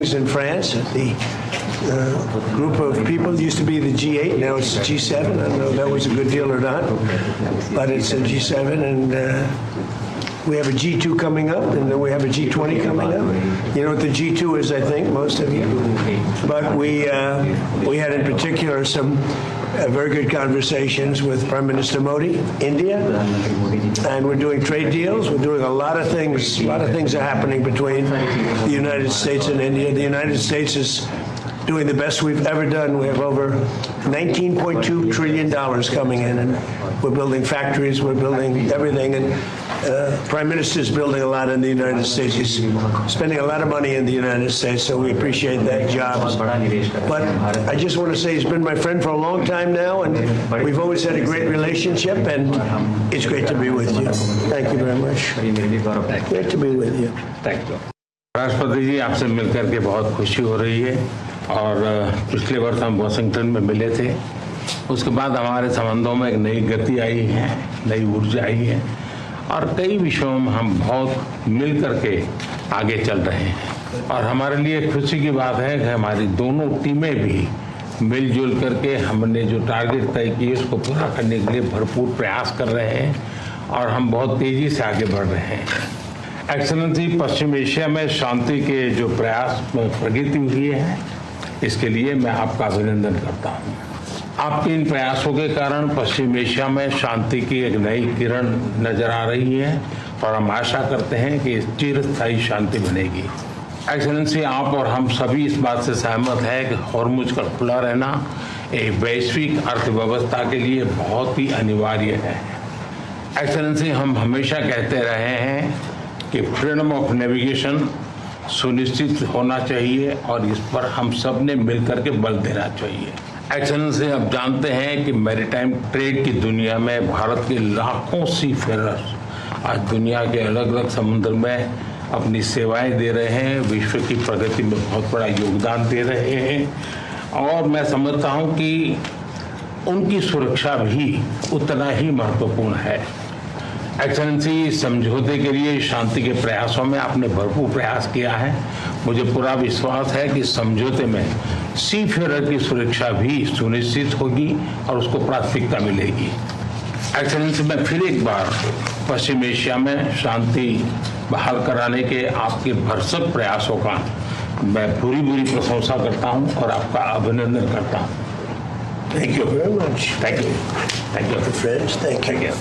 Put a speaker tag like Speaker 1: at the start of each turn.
Speaker 1: in France. The group of people used to be the G8, now it's the G7. I don't know if that was a good deal or not, but it's a G7, and we have a G2 coming up, and then we have a G20 coming up. You know what the G2 is, I think, most of you. But we had in particular some very good conversations with Prime Minister Modi, India, and we're doing trade deals. We're doing a lot of things. A lot of things are happening between the United States and India. The United States is doing the best we've ever done. We have over $19.2 trillion coming in, and we're building factories, we're building everything, and Prime Minister is building a lot in the United States. He's spending a lot of money in the United States, so we appreciate that job. But I just want to say he's been my friend for a long time now, and we've always had a great relationship, and it's great to be with you. Thank you very much. Great to be with you.
Speaker 2: Thank you. राष्ट्रपति जी, आपसे मिलकर के बहुत खुशी हो रही है और पिछले वर्ष हम वाशिंगटन में मिले थे। उसके बाद हमारे संबंधों में एक नई गति आई है, नई ऊर्जा आई है और कई विषयों में हम बहुत मिल करके आगे चल रहे हैं। और हमारे लिए खुशी की बात है कि हमारी दोनों टीमें भी मिलजुल करके हमने जो टारगेट तय किए उसको पूरा करने के लिए भरपूर प्रयास कर रहे हैं और हम बहुत तेजी से आगे बढ़ रहे हैं। एक्सेलेंसी, पश्चिम एशिया में शांति के जो प्रयास प्रगति हुई है, इसके लिए मैं आपका अभिनंदन करता हूँ। आपके इन प्रयासों के कारण पश्चिम एशिया में शांति की एक नई किरण नजर आ रही है और हम आशा करते हैं कि चिरस्थायी शांति बनेगी। एक्सेलेंसी, आप और हम सभी इस बात से सहमत हैं कि हॉर्मुज का खुला रहना एक वैश्विक अर्थव्यवस्था के लिए बहुत ही अनिवार्य है। एक्सेलेंसी, हम हमेशा कहते रहे हैं कि फ्रीडम ऑफ नेविगेशन सुनिश्चित होना चाहिए और इस पर हम सब ने मिलकर के बल देना चाहिए। एक्सेलेंसी, आप जानते हैं कि मैरीटाइम ट्रेड की दुनिया में भारत के लाखों सी फेरर्स आज दुनिया के अलग अलग समुद्र में अपनी सेवाएं दे रहे हैं, विश्व की प्रगति में बहुत बड़ा योगदान दे रहे हैं और मैं समझता हूं कि उनकी सुरक्षा भी उतना ही महत्वपूर्ण है। एक्सेलेंसी, समझौते के लिए शांति के प्रयासों में आपने भरपूर प्रयास किया है। मुझे पूरा विश्वास है कि समझौते में सी फेरर की सुरक्षा भी सुनिश्चित होगी और उसको प्राथमिकता मिलेगी। एक्सेलेंसी, मैं फिर एक बार पश्चिम एशिया में शांति बहाल कराने के आपके भरसक प्रयासों का मैं पूरी प्रशंसा करता हूं और आपका अभिनंदन करता हूं।
Speaker 1: Thank you very much.
Speaker 2: Thank you. Thank you.
Speaker 1: Friends, thank you.